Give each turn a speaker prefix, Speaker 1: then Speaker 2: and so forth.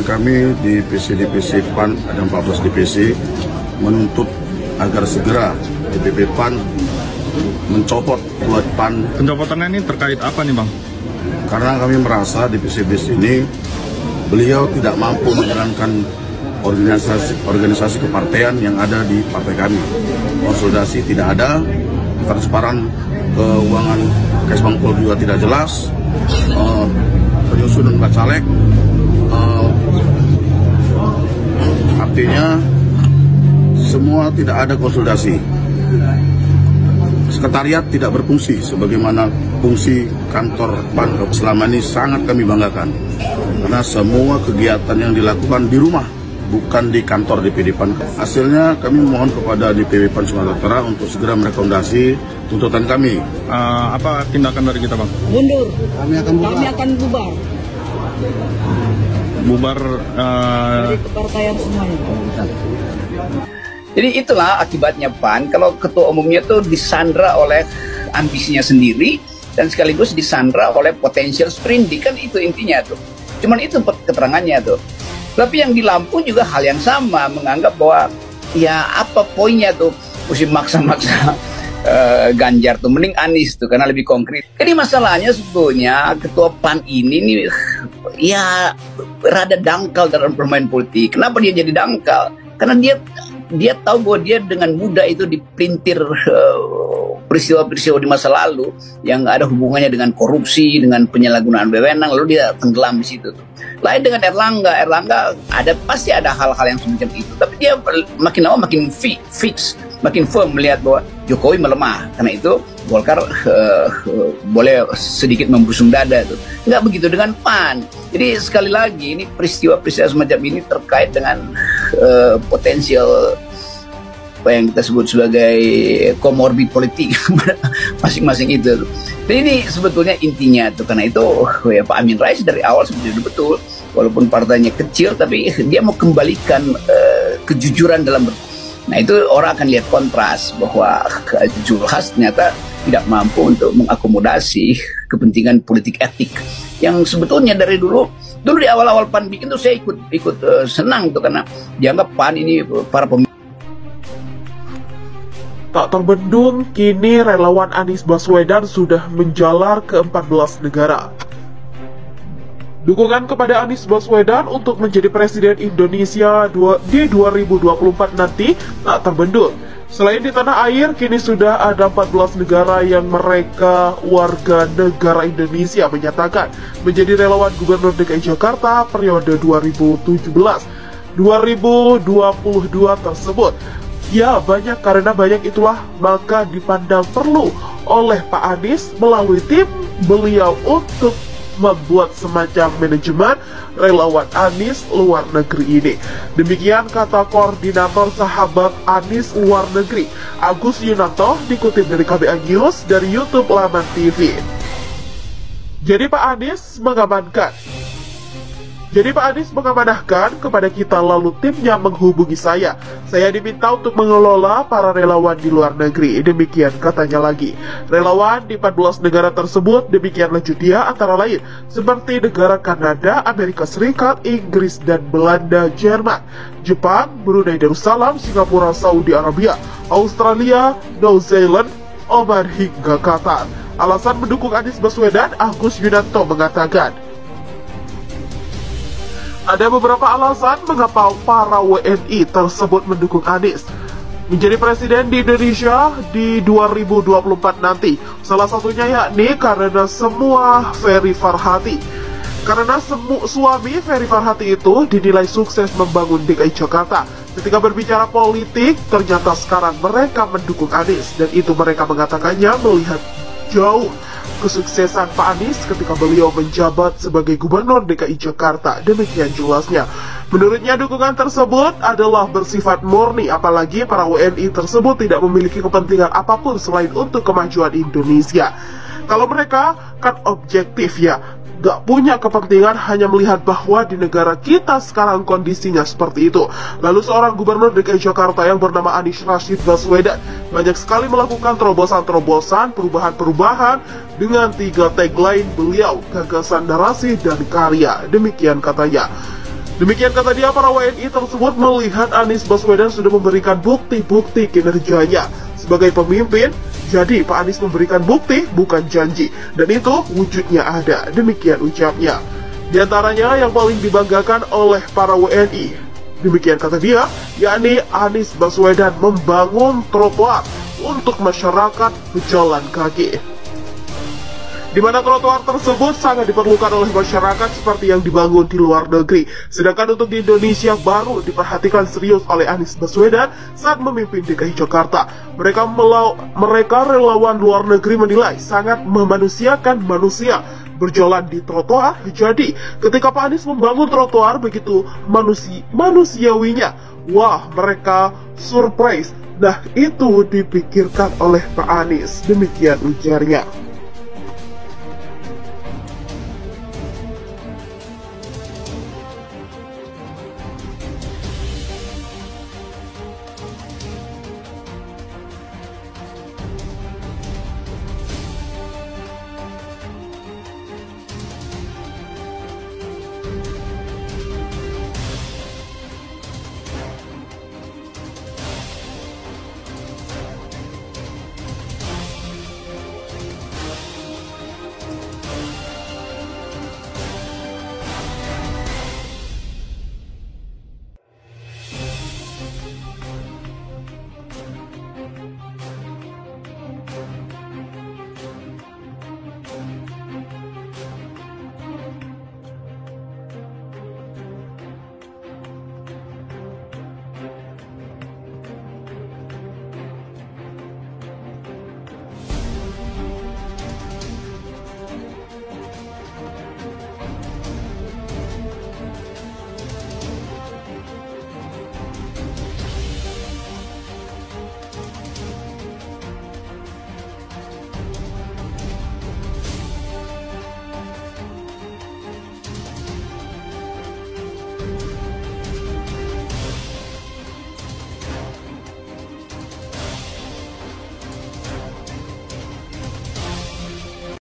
Speaker 1: Kami di DPC PAN ada 14 DPC menuntut agar segera DPP PAN mencopot ketua PAN.
Speaker 2: Pencopotannya ini terkait apa nih Bang?
Speaker 1: Karena kami merasa di DPC ini beliau tidak mampu menjalankan organisasi kepartean yang ada di partai kami. Konsolidasi tidak ada, transparan keuangan Kesbangpol juga tidak jelas, penyusunan bacalek, artinya semua tidak ada konsolidasi. Sekretariat tidak berfungsi sebagaimana fungsi kantor PAN. Selama ini sangat kami banggakan karena semua kegiatan yang dilakukan di rumah, bukan di kantor DPD PAN. Hasilnya kami mohon kepada DPP PAN Sumatera Utara untuk segera merekomendasi tuntutan kami.
Speaker 2: Apa tindakan dari kita Bang?
Speaker 3: Mundur.
Speaker 1: Kami akan
Speaker 3: bubar.
Speaker 2: Bubar
Speaker 3: dari kepartaian semuanya.
Speaker 4: Jadi itulah akibatnya PAN kalau ketua umumnya tuh disandra oleh ambisinya sendiri dan sekaligus disandra oleh potensial sprindik, kan itu intinya tuh. Cuman itu keterangannya tuh. Tapi yang di Lampung juga hal yang sama, menganggap bahwa ya apa poinnya tuh mesti maksa-maksa Ganjar tuh, mending Anies tuh karena lebih konkret. Jadi masalahnya sebetulnya ketua PAN ini nih ya rada dangkal dalam bermain politik. Kenapa dia jadi dangkal? Karena dia tahu bahwa dia dengan mudah itu dipelintir peristiwa-peristiwa di masa lalu yang ada hubungannya dengan korupsi, dengan penyalahgunaan wewenang, lalu dia tenggelam di situ tuh. Lain dengan Erlangga pasti ada hal-hal yang semacam itu, tapi dia makin lama makin fix, makin firm melihat bahwa Jokowi melemah. Karena itu Golkar boleh sedikit membusung dada tuh. Nggak begitu dengan PAN. Jadi sekali lagi ini peristiwa-peristiwa semacam ini terkait dengan potensial apa yang kita sebut sebagai komorbid politik masing-masing itu. Dan ini sebetulnya intinya tuh, karena itu ya Pak Amin Rais dari awal sebetulnya betul, walaupun partainya kecil tapi dia mau kembalikan kejujuran dalam nah itu orang akan lihat kontras bahwa Zulhas ternyata tidak mampu untuk mengakomodasi kepentingan politik etik yang sebetulnya dari dulu di awal-awal PAN bikin tuh saya ikut senang tuh karena dianggap PAN ini para pemimpin.
Speaker 5: Tak terbendung, kini relawan Anies Baswedan sudah menjalar ke 14 negara. Dukungan kepada Anies Baswedan untuk menjadi Presiden Indonesia di 2024 nanti tak terbendung. Selain di tanah air, kini sudah ada 14 negara yang mereka warga negara Indonesia menyatakan menjadi relawan Gubernur DKI Jakarta periode 2017-2022 tersebut. Ya, banyak, karena banyak itulah maka dipandang perlu oleh Pak Anies melalui tim beliau untuk membuat semacam manajemen relawan Anies luar negeri ini. Demikian kata koordinator sahabat Anies luar negeri Agus Yunanto, dikutip dari KBA News dari YouTube Laman TV. Jadi Pak Anies mengamanahkan kepada kita, lalu timnya menghubungi saya. Saya diminta untuk mengelola para relawan di luar negeri. Demikian katanya lagi. Relawan di 14 negara tersebut, demikian lanjut dia, antara lain seperti negara Kanada, Amerika Serikat, Inggris dan Belanda, Jerman, Jepang, Brunei Darussalam, Singapura, Saudi Arabia, Australia, New Zealand, Oman hingga Qatar. Alasan mendukung Anies Baswedan, Agus Yunanto mengatakan, ada beberapa alasan mengapa para WNI tersebut mendukung Anies menjadi presiden di Indonesia di 2024 nanti. Salah satunya yakni karena Ferry Farhati. Karena suami Ferry Farhati itu dinilai sukses membangun DKI Jakarta Ketika berbicara politik, ternyata sekarang mereka mendukung Anies, dan itu mereka mengatakannya melihat jauh kesuksesan Pak Anies ketika beliau menjabat sebagai Gubernur DKI Jakarta. Demikian jelasnya. Menurutnya dukungan tersebut adalah bersifat murni, apalagi para WNI tersebut tidak memiliki kepentingan apapun selain untuk kemajuan Indonesia. Kalau mereka kan objektif ya, gak punya kepentingan, hanya melihat bahwa di negara kita sekarang kondisinya seperti itu. Lalu seorang Gubernur DKI Jakarta yang bernama Anies Rashid Baswedan banyak sekali melakukan terobosan-terobosan, perubahan-perubahan dengan 3 tagline beliau, gagasan, narasi, dan karya. Demikian katanya. Demikian kata dia, para WNI tersebut melihat Anies Baswedan sudah memberikan bukti-bukti kinerjanya sebagai pemimpin. Jadi Pak Anies memberikan bukti, bukan janji, dan itu wujudnya ada. Demikian ucapnya. Di antaranya yang paling dibanggakan oleh para WNI, demikian kata dia, yakni Anies Baswedan membangun trotoar untuk masyarakat pejalan kaki, di mana trotoar tersebut sangat diperlukan oleh masyarakat seperti yang dibangun di luar negeri. Sedangkan untuk di Indonesia baru diperhatikan serius oleh Anies Baswedan saat memimpin DKI Jakarta. Mereka relawan luar negeri menilai sangat memanusiakan manusia berjalan di trotoar. Jadi ketika Pak Anies membangun trotoar begitu manusiawinya, wah, mereka surprise. Nah, itu dipikirkan oleh Pak Anies. Demikian ujarnya.